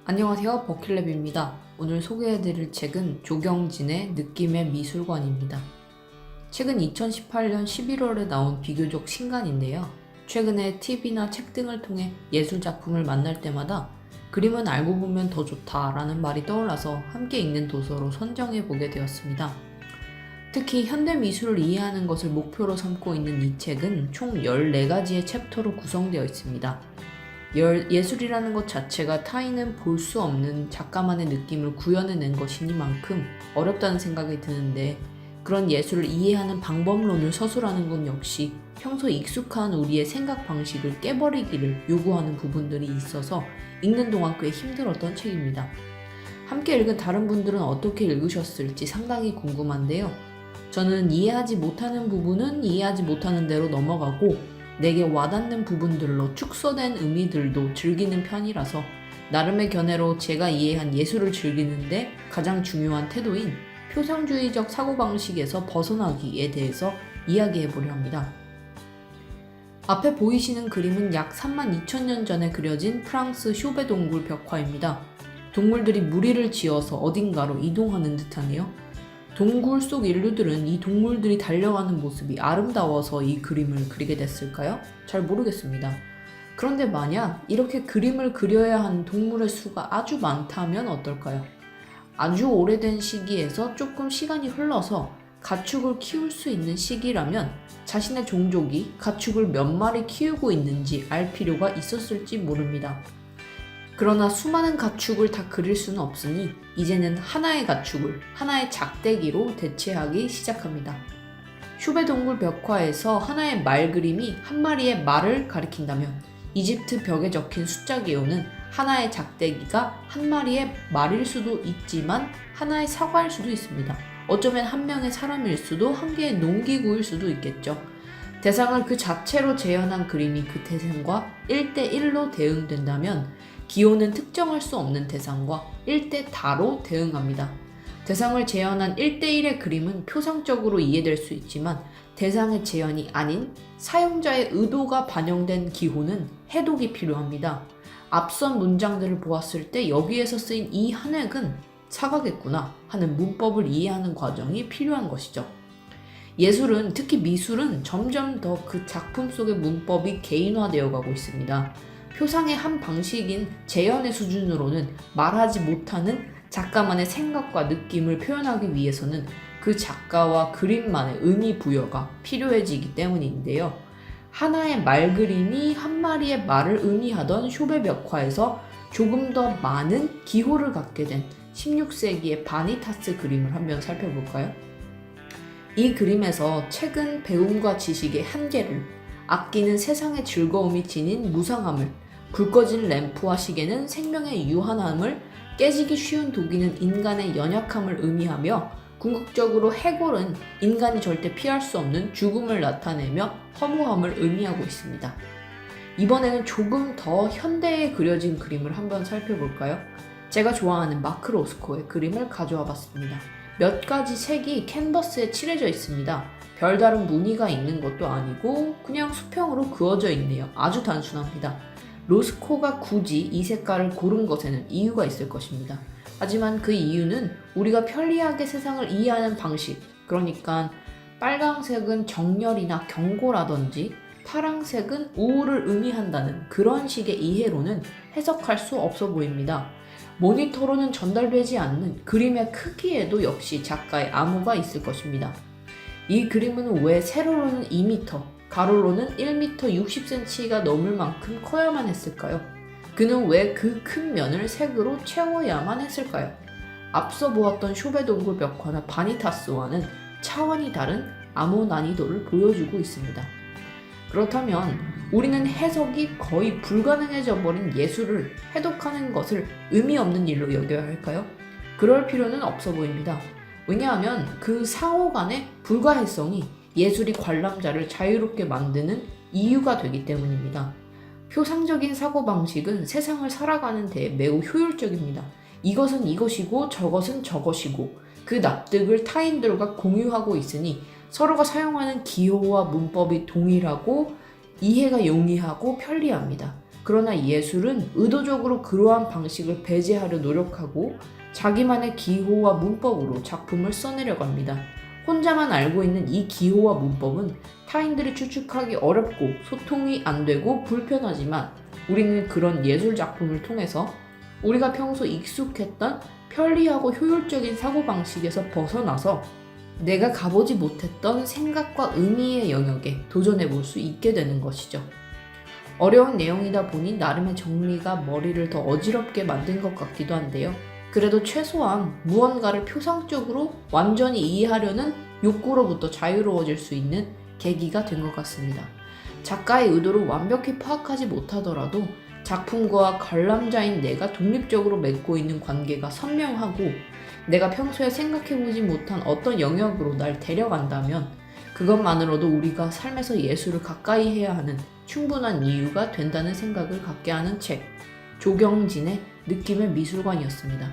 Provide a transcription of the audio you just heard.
안녕하세요, 버킷랩입니다. 오늘 소개해드릴 책은 조경진의 느낌의 미술관입니다. 책은 2018년 11월에 나온 비교적 신간인데요. 최근에 TV나 책 등을 통해 예술작품을 만날 때마다 그림은 알고 보면 더 좋다라는 말이 떠올라서 함께 읽는 도서로 선정해보게 되었습니다. 특히 현대미술을 이해하는 것을 목표로 삼고 있는 이 책은 총 14가지의 챕터로 구성되어 있습니다. 예술이라는 것 자체가 타인은 볼 수 없는 작가만의 느낌을 구현해낸 것이니만큼 어렵다는 생각이 드는데, 그런 예술을 이해하는 방법론을 서술하는 건 역시 평소 익숙한 우리의 생각 방식을 깨버리기를 요구하는 부분들이 있어서 읽는 동안 꽤 힘들었던 책입니다. 함께 읽은 다른 분들은 어떻게 읽으셨을지 상당히 궁금한데요. 저는 이해하지 못하는 부분은 이해하지 못하는 대로 넘어가고, 내게 와닿는 부분들로 축소된 의미들도 즐기는 편이라서 나름의 견해로 제가 이해한 예술을 즐기는데 가장 중요한 태도인 표상주의적 사고방식에서 벗어나기에 대해서 이야기해보려 합니다. 앞에 보이시는 그림은 약 32,000년 전에 그려진 프랑스 쇼베 동굴 벽화입니다. 동물들이 무리를 지어서 어딘가로 이동하는 듯하네요. 동굴 속 인류들은 이 동물들이 달려가는 모습이 아름다워서 이 그림을 그리게 됐을까요? 잘 모르겠습니다. 그런데 만약 이렇게 그림을 그려야 하는 동물의 수가 아주 많다면 어떨까요? 아주 오래된 시기에서 조금 시간이 흘러서 가축을 키울 수 있는 시기라면 자신의 종족이 가축을 몇 마리 키우고 있는지 알 필요가 있었을지 모릅니다. 그러나 수많은 가축을 다 그릴 수는 없으니 이제는 하나의 가축을 하나의 작대기로 대체하기 시작합니다. 쇼베 동굴 벽화에서 하나의 말 그림이 한 마리의 말을 가리킨다면 이집트 벽에 적힌 숫자 기호는 하나의 작대기가 한 마리의 말일 수도 있지만 하나의 사과일 수도 있습니다. 어쩌면 한 명의 사람일 수도 한 개의 농기구일 수도 있겠죠. 대상을 그 자체로 재현한 그림이 그 대상과 1대1로 대응된다면 기호는 특정할 수 없는 대상과 1대 다로 대응합니다. 대상을 재현한 1대1의 그림은 표상적으로 이해될 수 있지만 대상의 재현이 아닌 사용자의 의도가 반영된 기호는 해독이 필요합니다. 앞선 문장들을 보았을 때 여기에서 쓰인 이 한 획은 사과겠구나 하는 문법을 이해하는 과정이 필요한 것이죠. 예술은, 특히 미술은 점점 더 그 작품 속의 문법이 개인화되어 가고 있습니다. 표상의 한 방식인 재현의 수준으로는 말하지 못하는 작가만의 생각과 느낌을 표현하기 위해서는 그 작가와 그림만의 의미 부여가 필요해지기 때문인데요. 하나의 말 그림이 한 마리의 말을 의미하던 쇼베 벽화에서 조금 더 많은 기호를 갖게 된 16세기의 바니타스 그림을 한번 살펴볼까요? 이 그림에서 책은 배움과 지식의 한계를, 악기는 세상의 즐거움이 지닌 무상함을, 불 꺼진 램프와 시계는 생명의 유한함을, 깨지기 쉬운 도기는 인간의 연약함을 의미하며, 궁극적으로 해골은 인간이 절대 피할 수 없는 죽음을 나타내며 허무함을 의미하고 있습니다. 이번에는 조금 더 현대에 그려진 그림을 한번 살펴볼까요? 제가 좋아하는 마크 로스코의 그림을 가져와 봤습니다. 몇 가지 색이 캔버스에 칠해져 있습니다. 별다른 무늬가 있는 것도 아니고 그냥 수평으로 그어져 있네요. 아주 단순합니다. 로스코가 굳이 이 색깔을 고른 것에는 이유가 있을 것입니다. 하지만 그 이유는 우리가 편리하게 세상을 이해하는 방식, 그러니까 빨강색은 정열이나 경고라든지 파랑색은 우울을 의미한다는 그런 식의 이해로는 해석할 수 없어 보입니다. 모니터로는 전달되지 않는 그림의 크기에도 역시 작가의 암호가 있을 것입니다. 이 그림은 왜 세로로는 2m, 가로로는 1m 60cm가 넘을 만큼 커야만 했을까요? 그는 왜 그 큰 면을 색으로 채워야만 했을까요? 앞서 보았던 쇼베 동굴 벽화나 바니타스와는 차원이 다른 암호 난이도를 보여주고 있습니다. 그렇다면 우리는 해석이 거의 불가능해져 버린 예술을 해독하는 것을 의미 없는 일로 여겨야 할까요? 그럴 필요는 없어 보입니다. 왜냐하면 그 상호 간의 불가해성이 예술이 관람자를 자유롭게 만드는 이유가 되기 때문입니다. 표상적인 사고방식은 세상을 살아가는 데 매우 효율적입니다. 이것은 이것이고 저것은 저것이고 그 납득을 타인들과 공유하고 있으니 서로가 사용하는 기호와 문법이 동일하고 이해가 용이하고 편리합니다. 그러나 예술은 의도적으로 그러한 방식을 배제하려 노력하고 자기만의 기호와 문법으로 작품을 써내려고 합니다. 혼자만 알고 있는 이 기호와 문법은 타인들이 추측하기 어렵고 소통이 안 되고 불편하지만 우리는 그런 예술 작품을 통해서 우리가 평소 익숙했던 편리하고 효율적인 사고방식에서 벗어나서 내가 가보지 못했던 생각과 의미의 영역에 도전해 볼 수 있게 되는 것이죠. 어려운 내용이다 보니 나름의 정리가 머리를 더 어지럽게 만든 것 같기도 한데요. 그래도 최소한 무언가를 표상적으로 완전히 이해하려는 욕구로부터 자유로워질 수 있는 계기가 된 것 같습니다. 작가의 의도를 완벽히 파악하지 못하더라도 작품과 관람자인 내가 독립적으로 맺고 있는 관계가 선명하고 내가 평소에 생각해보지 못한 어떤 영역으로 날 데려간다면 그것만으로도 우리가 삶에서 예술을 가까이 해야 하는 충분한 이유가 된다는 생각을 갖게 하는 책, 조경진의 느낌의 미술관이었습니다.